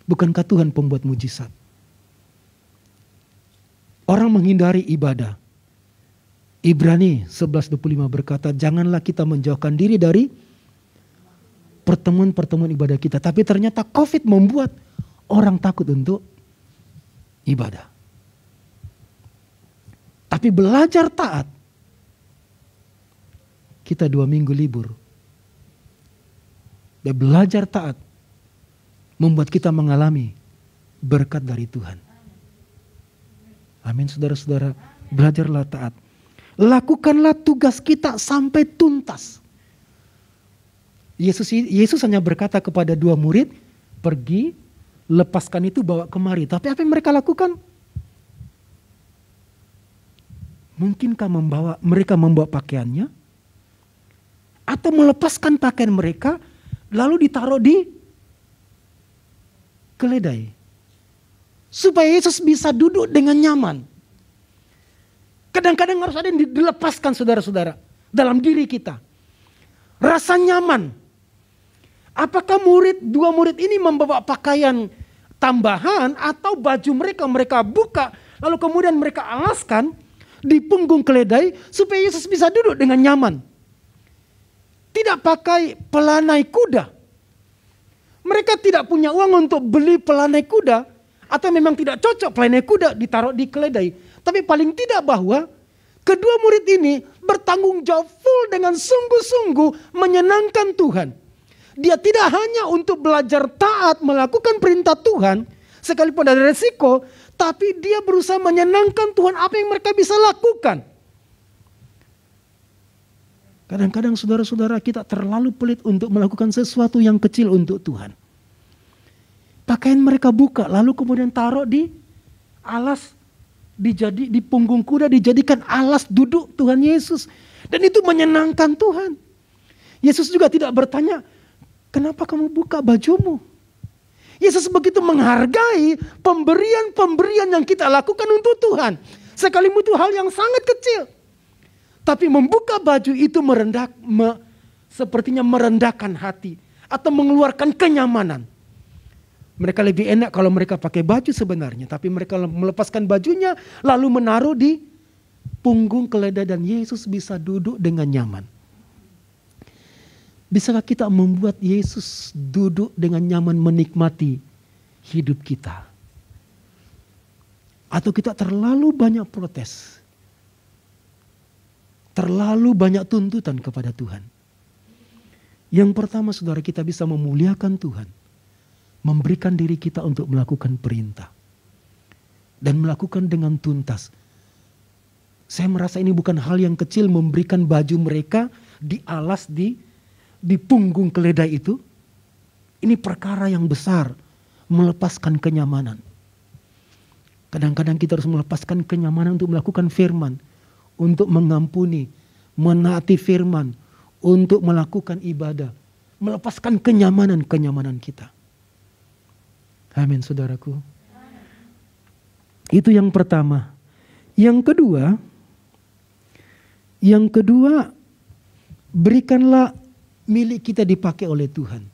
Bukankah Tuhan pembuat mujizat? Orang menghindari ibadah. Ibrani 11:25 berkata, janganlah kita menjauhkan diri dari pertemuan-pertemuan ibadah kita. Tapi ternyata COVID membuat orang takut untuk ibadah. Tapi belajar taat. Kita 2 minggu libur. Dan belajar taat membuat kita mengalami berkat dari Tuhan. Amin, saudara-saudara. Belajarlah taat. Lakukanlah tugas kita sampai tuntas. Yesus hanya berkata kepada 2 murid, pergi, lepaskan itu, bawa kemari. Tapi apa yang mereka lakukan? Mungkinkah mereka membawa pakaiannya? Atau melepaskan pakaian mereka, lalu ditaruh di keledai. Supaya Yesus bisa duduk dengan nyaman. Kadang-kadang harus ada yang dilepaskan saudara-saudara. Dalam diri kita. Rasa nyaman. Apakah 2 murid ini membawa pakaian tambahan atau baju mereka buka. Lalu kemudian mereka alaskan di punggung keledai supaya Yesus bisa duduk dengan nyaman. Tidak pakai pelanai kuda. Mereka tidak punya uang untuk beli pelanai kuda. Atau memang tidak cocok pelanai kuda ditaruh di keledai. Tapi paling tidak bahwa kedua murid ini bertanggung jawab full dengan sungguh-sungguh menyenangkan Tuhan. Dia tidak hanya untuk belajar taat melakukan perintah Tuhan, sekalipun ada resiko, tapi dia berusaha menyenangkan Tuhan apa yang mereka bisa lakukan. Kadang-kadang saudara-saudara kita terlalu pelit untuk melakukan sesuatu yang kecil untuk Tuhan. Pakaian mereka buka lalu kemudian taruh di alas, di punggung kuda dijadikan alas duduk Tuhan Yesus. Dan itu menyenangkan Tuhan. Yesus juga tidak bertanya, kenapa kamu buka bajumu? Yesus begitu menghargai pemberian-pemberian yang kita lakukan untuk Tuhan. Sekalipun itu hal yang sangat kecil. Tapi membuka baju itu sepertinya merendahkan hati. Atau mengeluarkan kenyamanan. Mereka lebih enak kalau mereka pakai baju sebenarnya. Tapi mereka melepaskan bajunya lalu menaruh di punggung keledai dan Yesus bisa duduk dengan nyaman. Bisakah kita membuat Yesus duduk dengan nyaman menikmati hidup kita? Atau kita terlalu banyak protes? Terlalu banyak tuntutan kepada Tuhan? Yang pertama saudara, kita bisa memuliakan Tuhan. Memberikan diri kita untuk melakukan perintah. Dan melakukan dengan tuntas. Saya merasa ini bukan hal yang kecil memberikan baju mereka di alas di punggung keledai itu. Ini perkara yang besar, melepaskan kenyamanan. Kadang-kadang kita harus melepaskan kenyamanan untuk melakukan firman, untuk mengampuni, menaati firman, untuk melakukan ibadah, melepaskan kenyamanan kita. Amin, saudaraku. Itu yang pertama. Yang kedua, berikanlah milik kita dipakai oleh Tuhan.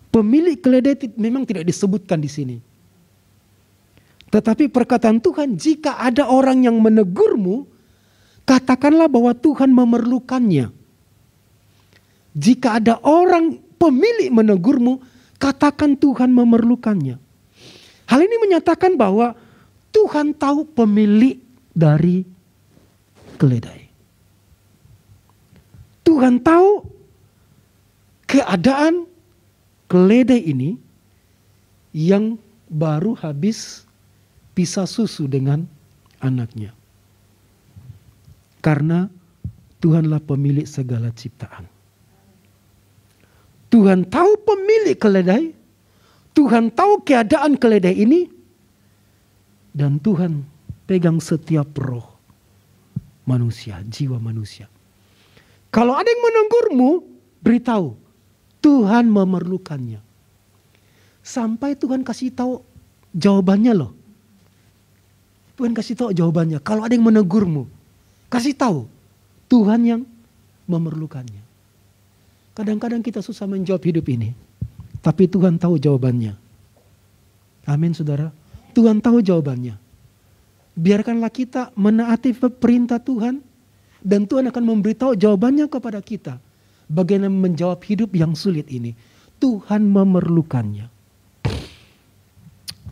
Pemilik keledai memang tidak disebutkan di sini. Tetapi perkataan Tuhan, jika ada orang yang menegurmu, katakanlah bahwa Tuhan memerlukannya. Jika ada orang pemilik menegurmu, katakan Tuhan memerlukannya. Hal ini menyatakan bahwa Tuhan tahu pemilik dari keledai. Tuhan tahu keadaan keledai ini yang baru habis pisah susu dengan anaknya. Karena Tuhanlah pemilik segala ciptaan. Tuhan tahu pemilik keledai. Tuhan tahu keadaan keledai ini. Dan Tuhan pegang setiap roh manusia, jiwa manusia. Kalau ada yang menegurmu, beritahu. Tuhan memerlukannya. Sampai Tuhan kasih tahu jawabannya loh. Tuhan kasih tahu jawabannya. Kalau ada yang menegurmu, kasih tahu. Tuhan yang memerlukannya. Kadang-kadang kita susah menjawab hidup ini. Tapi Tuhan tahu jawabannya. Amin saudara. Tuhan tahu jawabannya. Biarkanlah kita menaati perintah Tuhan. Dan Tuhan akan memberitahu jawabannya kepada kita. Bagaimana menjawab hidup yang sulit ini. Tuhan memerlukannya.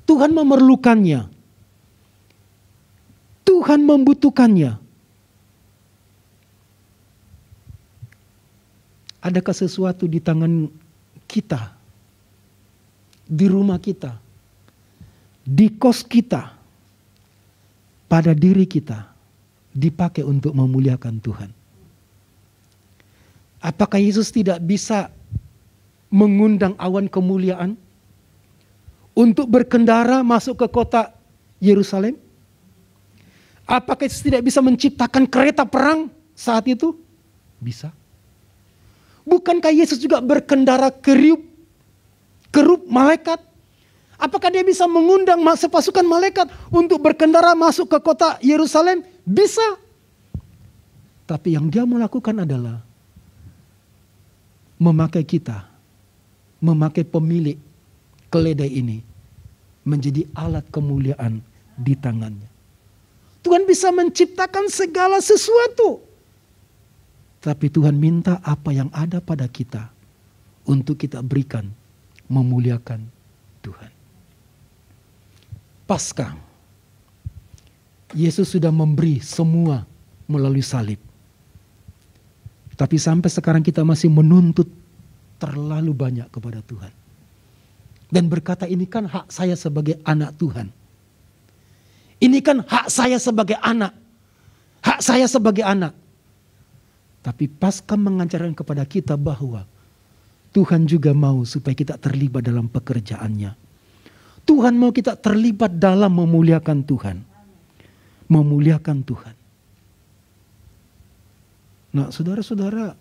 Tuhan memerlukannya. Tuhan membutuhkannya. Adakah sesuatu di tangan kita, di rumah kita, di kos kita, pada diri kita, dipakai untuk memuliakan Tuhan? Apakah Yesus tidak bisa mengundang awan kemuliaan untuk berkendara masuk ke kota Yerusalem? Apakah Yesus tidak bisa menciptakan kereta perang saat itu? Bisa. Bukankah Yesus juga berkendara kerup malaikat? Apakah dia bisa mengundang sepasukan malaikat untuk berkendara masuk ke kota Yerusalem? Bisa. Tapi yang dia melakukan adalah memakai kita, memakai pemilik keledai ini menjadi alat kemuliaan di tangannya. Tuhan bisa menciptakan segala sesuatu. Tapi Tuhan minta apa yang ada pada kita untuk kita berikan, memuliakan Tuhan. Paskah, Yesus sudah memberi semua melalui salib. Tapi sampai sekarang kita masih menuntut terlalu banyak kepada Tuhan. Dan berkata, ini kan hak saya sebagai anak Tuhan. Ini kan hak saya sebagai anak. Hak saya sebagai anak. Tapi Paskah mengajarkan kepada kita bahwa Tuhan juga mau supaya kita terlibat dalam pekerjaannya. Tuhan mau kita terlibat dalam memuliakan Tuhan. Memuliakan Tuhan. Nah, saudara-saudara,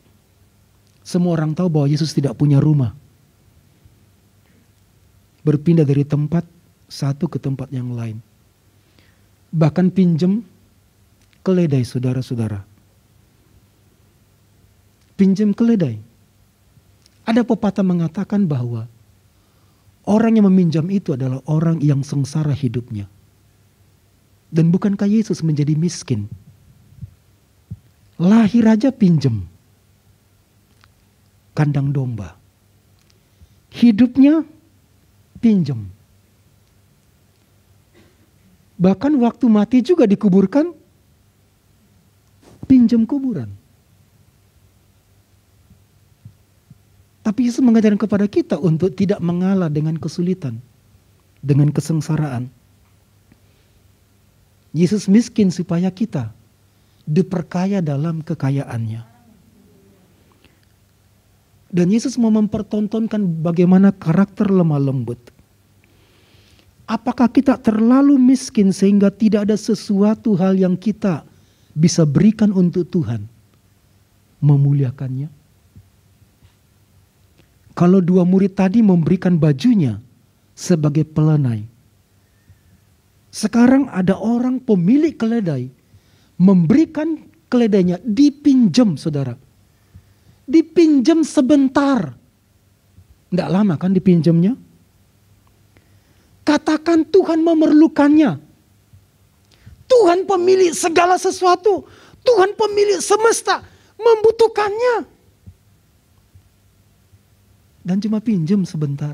semua orang tahu bahwa Yesus tidak punya rumah. Berpindah dari tempat satu ke tempat yang lain. Bahkan pinjam keledai, saudara-saudara. Pinjam keledai. Ada pepatah mengatakan bahwa orang yang meminjam itu adalah orang yang sengsara hidupnya. Dan bukankah Yesus menjadi miskin? Lahir aja pinjam kandang domba. Hidupnya pinjam. Bahkan waktu mati juga dikuburkan, pinjam kuburan. Tapi Yesus mengajarkan kepada kita untuk tidak mengalah dengan kesulitan, dengan kesengsaraan. Yesus miskin supaya kita diperkaya dalam kekayaannya. Dan Yesus mau mempertontonkan bagaimana karakter lemah lembut. Apakah kita terlalu miskin sehingga tidak ada sesuatu hal yang kita bisa berikan untuk Tuhan? Memuliakannya. Kalau dua murid tadi memberikan bajunya sebagai pelanai. Sekarang ada orang pemilik keledai memberikan keledainya, dipinjam, saudara. Dipinjam sebentar. Tidak lama kan dipinjamnya? Katakan Tuhan memerlukannya. Tuhan pemilik segala sesuatu. Tuhan pemilik semesta membutuhkannya. Dan cuma pinjam sebentar.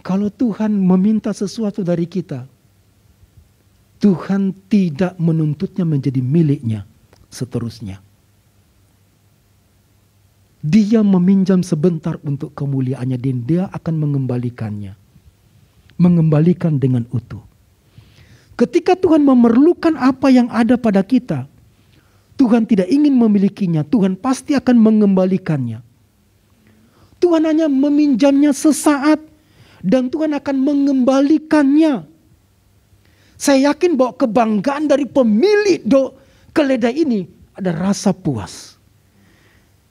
Kalau Tuhan meminta sesuatu dari kita, Tuhan tidak menuntutnya menjadi miliknya seterusnya. Dia meminjam sebentar untuk kemuliaannya dan dia akan mengembalikannya. Mengembalikan dengan utuh. Ketika Tuhan memerlukan apa yang ada pada kita, Tuhan tidak ingin memilikinya, Tuhan pasti akan mengembalikannya. Tuhan hanya meminjamnya sesaat dan Tuhan akan mengembalikannya. Saya yakin bahwa kebanggaan dari pemilik keledai ini ada rasa puas.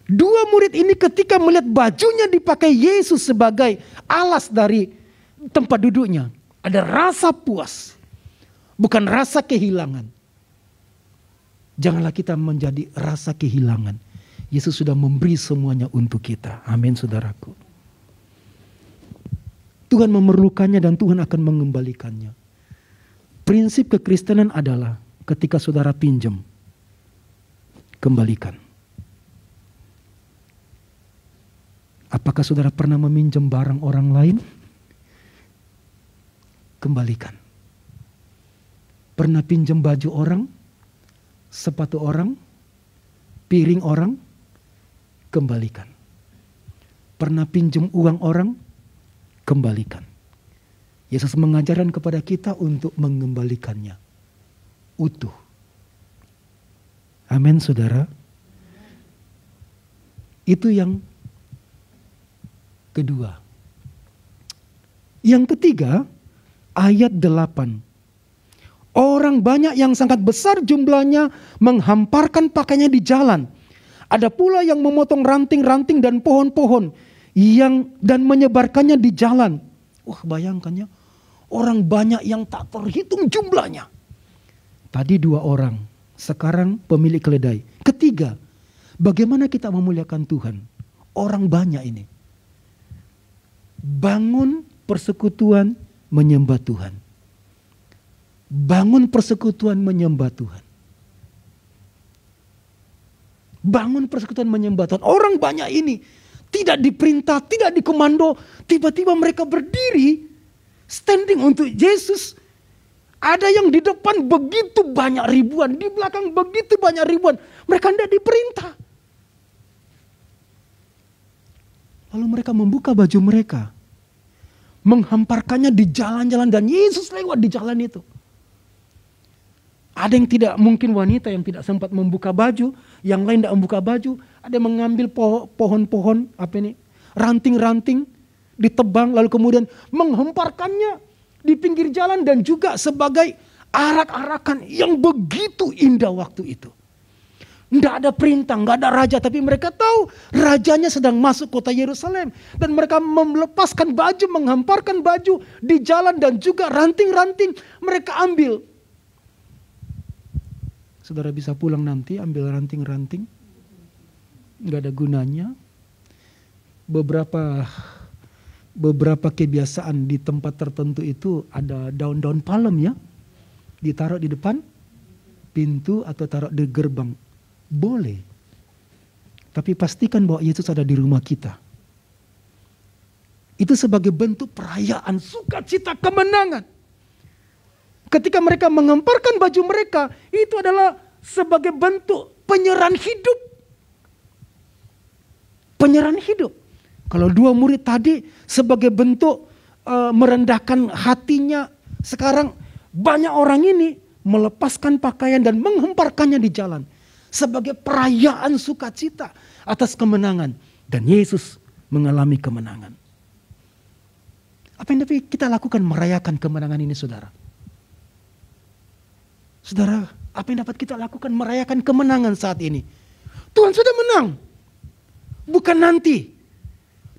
Dua murid ini ketika melihat bajunya dipakai Yesus sebagai alas dari tempat duduknya, ada rasa puas, bukan rasa kehilangan. Janganlah kita menjadi rasa kehilangan. Yesus sudah memberi semuanya untuk kita. Amin, saudaraku. Tuhan memerlukannya dan Tuhan akan mengembalikannya. Prinsip kekristenan adalah ketika saudara pinjam, kembalikan. Apakah saudara pernah meminjam barang orang lain? Kembalikan. Pernah pinjam baju orang, sepatu orang, piring orang? Kembalikan. Pernah pinjam uang orang? Kembalikan. Yesus mengajarkan kepada kita untuk mengembalikannya utuh. Amin, saudara. Itu yang kedua. Yang ketiga, ayat 8. Orang banyak yang sangat besar jumlahnya menghamparkan pakaiannya di jalan. Ada pula yang memotong ranting-ranting dan pohon-pohon dan menyebarkannya di jalan. Wah, bayangkannya, orang banyak yang tak terhitung jumlahnya. Tadi 2 orang, sekarang pemilik keledai. Ketiga, bagaimana kita memuliakan Tuhan? Orang banyak ini. Bangun persekutuan menyembah Tuhan. Bangun persekutuan menyembah Tuhan. Bangun persekutuan menyembah Tuhan. Orang banyak ini tidak diperintah, tidak dikomando. Tiba-tiba mereka berdiri standing untuk Yesus. Ada yang di depan begitu banyak ribuan, di belakang begitu banyak ribuan. Mereka tidak diperintah. Lalu mereka membuka baju mereka, menghamparkannya di jalan-jalan, dan Yesus lewat di jalan itu. Ada yang tidak, mungkin wanita yang tidak sempat membuka baju, yang lain tidak membuka baju, ada yang mengambil pohon-pohon, ranting-ranting, ditebang, lalu kemudian menghamparkannya di pinggir jalan, dan juga sebagai arak-arakan yang begitu indah waktu itu. Tidak ada perintah, nggak ada raja, tapi mereka tahu rajanya sedang masuk kota Yerusalem. Dan mereka melepaskan baju, menghamparkan baju di jalan, dan juga ranting-ranting mereka ambil. Saudara bisa pulang nanti ambil ranting-ranting, nggak ada gunanya. Beberapa kebiasaan di tempat tertentu itu ada daun-daun palem ya, ditaruh di depan pintu atau taruh di gerbang. Boleh. Tapi pastikan bahwa Yesus ada di rumah kita. Itu sebagai bentuk perayaan sukacita kemenangan. Ketika mereka mengemparkan baju mereka, itu adalah sebagai bentuk penyerahan hidup. Penyerahan hidup. Kalau dua murid tadi sebagai bentuk merendahkan hatinya, sekarang banyak orang ini melepaskan pakaian dan mengemparkannya di jalan. Sebagai perayaan sukacita atas kemenangan. Dan Yesus mengalami kemenangan. Apa yang dapat kita lakukan merayakan kemenangan ini, saudara? Saudara, apa yang dapat kita lakukan merayakan kemenangan saat ini? Tuhan sudah menang. Bukan nanti.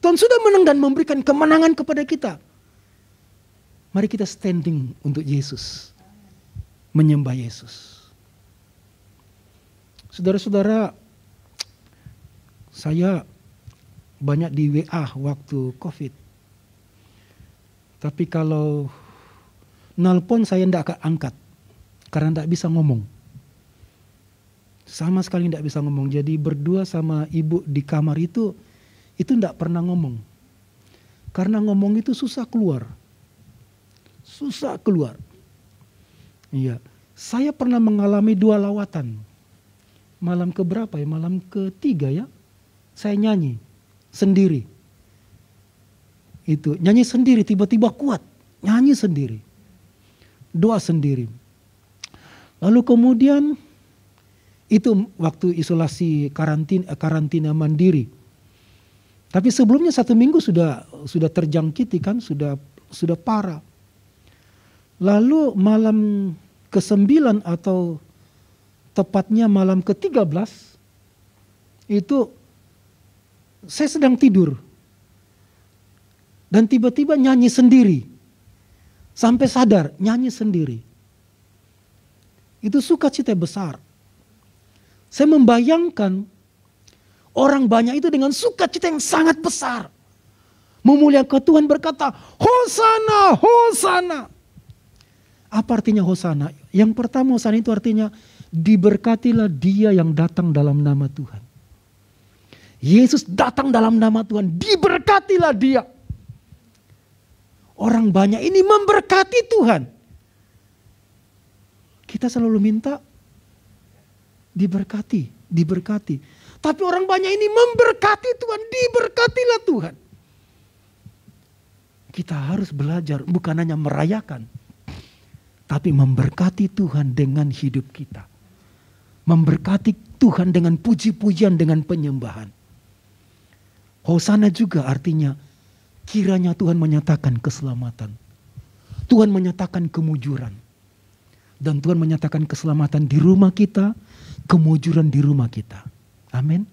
Tuhan sudah menang dan memberikan kemenangan kepada kita. Mari kita standing untuk Yesus. Menyembah Yesus. Saudara-saudara, saya banyak di WA waktu COVID. Tapi kalau nelpon saya tidak akan angkat. Karena tidak bisa ngomong. Sama sekali tidak bisa ngomong. Jadi berdua sama ibu di kamar itu tidak pernah ngomong. Karena ngomong itu susah keluar. Susah keluar. Iya. Saya pernah mengalami 2 lawatan. Malam keberapa ya? Malam ketiga ya. Saya nyanyi sendiri. Itu nyanyi sendiri, tiba-tiba kuat. Nyanyi sendiri. Doa sendiri. Lalu kemudian itu waktu isolasi karantina mandiri. Tapi sebelumnya 1 minggu sudah terjangkiti kan, sudah parah. Lalu malam ke-9 atau tepatnya malam ke-13 itu saya sedang tidur. Dan tiba-tiba nyanyi sendiri. Sampai sadar nyanyi sendiri. Itu sukacita besar. Saya membayangkan orang banyak itu dengan sukacita yang sangat besar. Memuliakan Tuhan berkata, Hosana, Hosana. Apa artinya Hosana? Yang pertama Hosana itu artinya diberkatilah dia yang datang dalam nama Tuhan. Yesus datang dalam nama Tuhan, diberkatilah dia. Orang banyak ini memberkati Tuhan. Kita selalu minta diberkati, diberkati. Tapi orang banyak ini memberkati Tuhan, diberkatilah Tuhan. Kita harus belajar bukan hanya merayakan, tapi memberkati Tuhan dengan hidup kita. Memberkati Tuhan dengan puji-pujian, dengan penyembahan. Hosana juga artinya kiranya Tuhan menyatakan keselamatan. Tuhan menyatakan kemujuran. Dan Tuhan menyatakan keselamatan di rumah kita, kemujuran di rumah kita. Amin.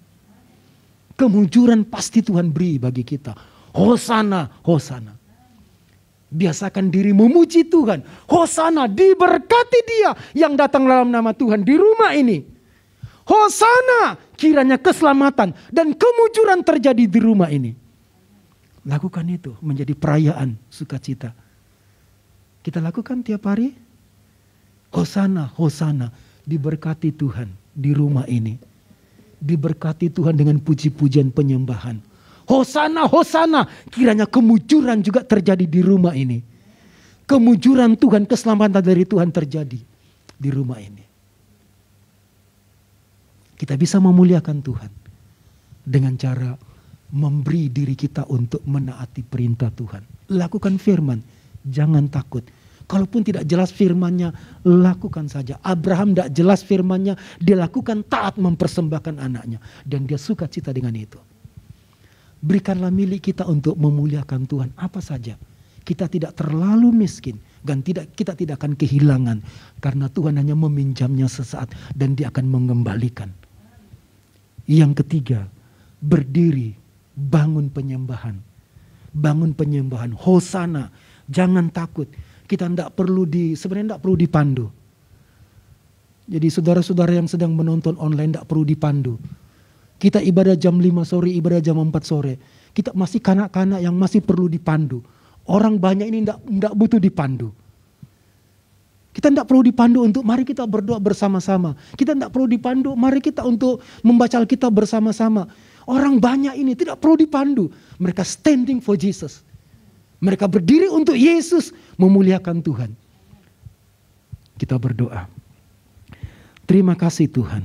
Kemujuran pasti Tuhan beri bagi kita. Hosana, Hosana. Biasakan diri memuji Tuhan. Hosana, diberkati dia yang datang dalam nama Tuhan di rumah ini. Hosana, kiranya keselamatan dan kemujuran terjadi di rumah ini. Lakukan itu menjadi perayaan sukacita. Kita lakukan tiap hari. Hosana, Hosana, diberkati Tuhan di rumah ini. Diberkati Tuhan dengan puji-pujian penyembahan. Hosana, Hosana, kiranya kemujuran juga terjadi di rumah ini. Kemujuran Tuhan, keselamatan dari Tuhan terjadi di rumah ini. Kita bisa memuliakan Tuhan dengan cara memberi diri kita untuk menaati perintah Tuhan. Lakukan firman, jangan takut. Kalaupun tidak jelas firman-Nya, lakukan saja. Abraham tidak jelas firman-Nya, dia lakukan taat mempersembahkan anaknya. Dan dia suka cita dengan itu. Berikanlah milik kita untuk memuliakan Tuhan, apa saja. Kita tidak terlalu miskin dan kita tidak akan kehilangan. Karena Tuhan hanya meminjamnya sesaat dan dia akan mengembalikan. Yang ketiga, berdiri, bangun penyembahan. Bangun penyembahan, hosana, jangan takut. Kita sebenarnya tidak perlu dipandu. Jadi saudara-saudara yang sedang menonton online tidak perlu dipandu. Kita ibadah jam 5 sore, ibadah jam 4 sore. Kita masih kanak-kanak yang masih perlu dipandu. Orang banyak ini tidak butuh dipandu. Kita tidak perlu dipandu untuk mari kita berdoa bersama-sama. Kita tidak perlu dipandu, mari kita untuk membaca Alkitab bersama-sama. Orang banyak ini tidak perlu dipandu. Mereka standing for Jesus. Mereka berdiri untuk Yesus, memuliakan Tuhan. Kita berdoa. Terima kasih Tuhan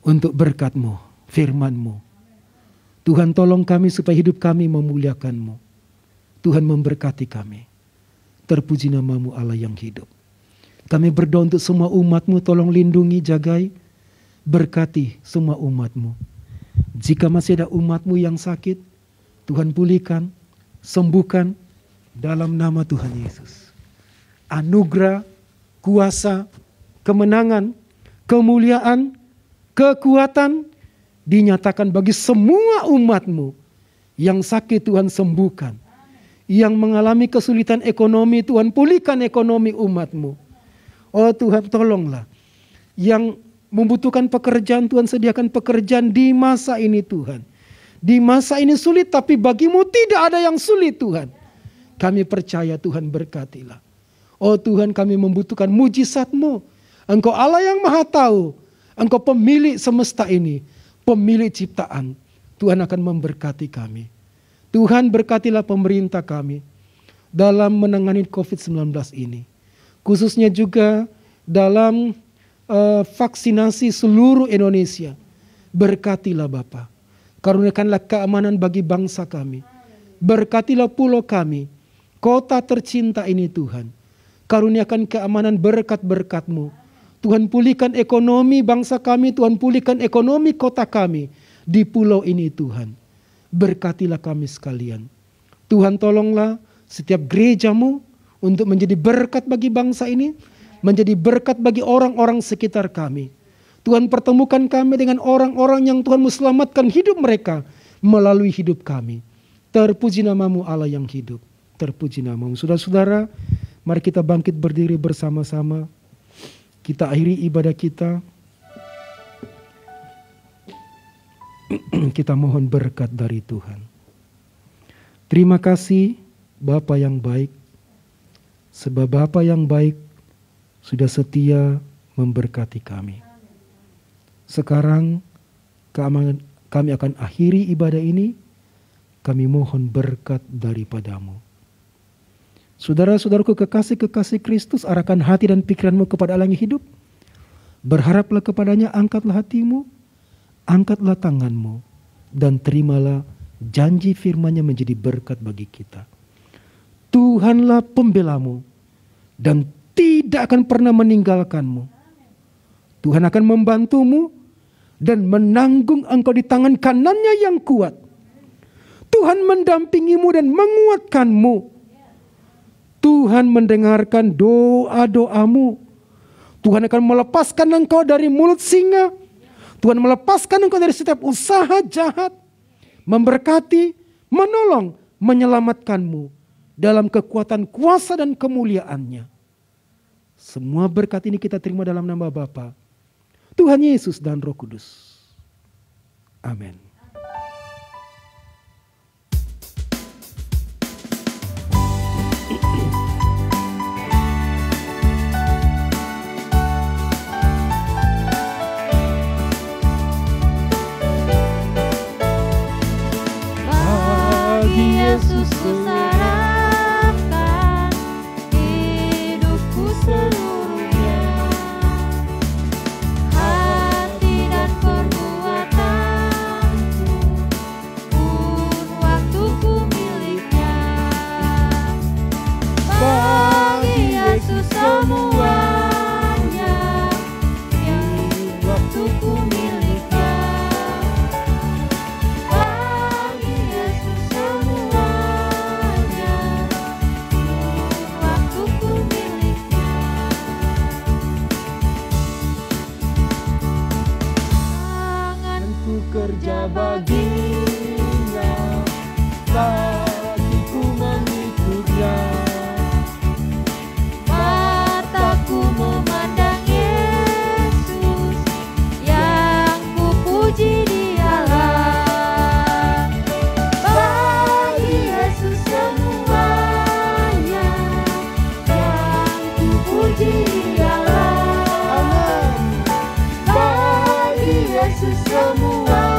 untuk berkat-Mu, firman-Mu. Tuhan tolong kami supaya hidup kami memuliakan-Mu. Tuhan memberkati kami. Terpuji nama-Mu Allah yang hidup. Kami berdoa untuk semua umat-Mu, tolong lindungi, jagai, berkati semua umat-Mu. Jika masih ada umat-Mu yang sakit, Tuhan pulihkan, sembuhkan dalam nama Tuhan Yesus. Anugerah, kuasa, kemenangan, kemuliaan, kekuatan dinyatakan bagi semua umat-Mu. Yang sakit Tuhan sembuhkan. Yang mengalami kesulitan ekonomi Tuhan pulihkan ekonomi umat-Mu. Oh Tuhan tolonglah. Yang membutuhkan pekerjaan Tuhan sediakan pekerjaan di masa ini Tuhan. Di masa ini sulit tapi bagi-Mu tidak ada yang sulit Tuhan. Kami percaya Tuhan berkatilah. Oh Tuhan kami membutuhkan mujizat-Mu. Engkau Allah yang maha tahu. Engkau pemilik semesta ini. Pemilik ciptaan. Tuhan akan memberkati kami. Tuhan berkatilah pemerintah kami dalam menangani COVID-19 ini. Khususnya juga dalam vaksinasi seluruh Indonesia. Berkatilah Bapa. Karuniakanlah keamanan bagi bangsa kami. Berkatilah pulau kami. Kota tercinta ini Tuhan. Karuniakan keamanan berkat-berkat-Mu. Tuhan pulihkan ekonomi bangsa kami. Tuhan pulihkan ekonomi kota kami. Di pulau ini Tuhan. Berkatilah kami sekalian. Tuhan tolonglah setiap gereja-Mu untuk menjadi berkat bagi bangsa ini. Menjadi berkat bagi orang-orang sekitar kami. Tuhan pertemukan kami dengan orang-orang yang Tuhan selamatkan hidup mereka melalui hidup kami. Terpuji nama-Mu Allah yang hidup. Terpuji nama-Mu. Saudara-saudara, mari kita bangkit berdiri bersama-sama. Kita akhiri ibadah kita. Kita mohon berkat dari Tuhan. Terima kasih Bapa yang baik. Sebab Bapa yang baik sudah setia memberkati kami. Sekarang kami akan akhiri ibadah ini. Kami mohon berkat daripada-Mu. Saudara-saudaraku kekasih-kekasih Kristus, arahkan hati dan pikiranmu kepada Allah yang hidup. Berharaplah kepadanya, angkatlah hatimu, angkatlah tanganmu, dan terimalah janji firman-Nya menjadi berkat bagi kita. Tuhanlah pembelamu dan tidak akan pernah meninggalkanmu. Tuhan akan membantumu dan menanggung engkau di tangan kanannya yang kuat. Tuhan mendampingimu dan menguatkanmu. Tuhan mendengarkan doa-doamu. Tuhan akan melepaskan engkau dari mulut singa. Tuhan melepaskan engkau dari setiap usaha jahat. Memberkati, menolong, menyelamatkanmu dalam kekuatan kuasa dan kemuliaan-Nya. Semua berkat ini kita terima dalam nama Bapa, Tuhan Yesus dan Roh Kudus. Amin. Yesus kuserahkan hidupku seluruhnya, hati dan perbuatan baginya, hatiku mengikutnya. Mataku memandang Yesus, yang kupuji Dialah. Bagi Yesus semuanya, yang kupuji Dialah. Bagi Yesus semuanya,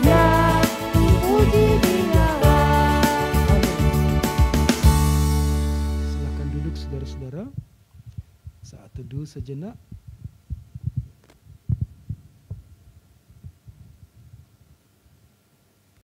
yang kupuji Dialah. Silakan duduk saudara-saudara. Saat teduh sejenak.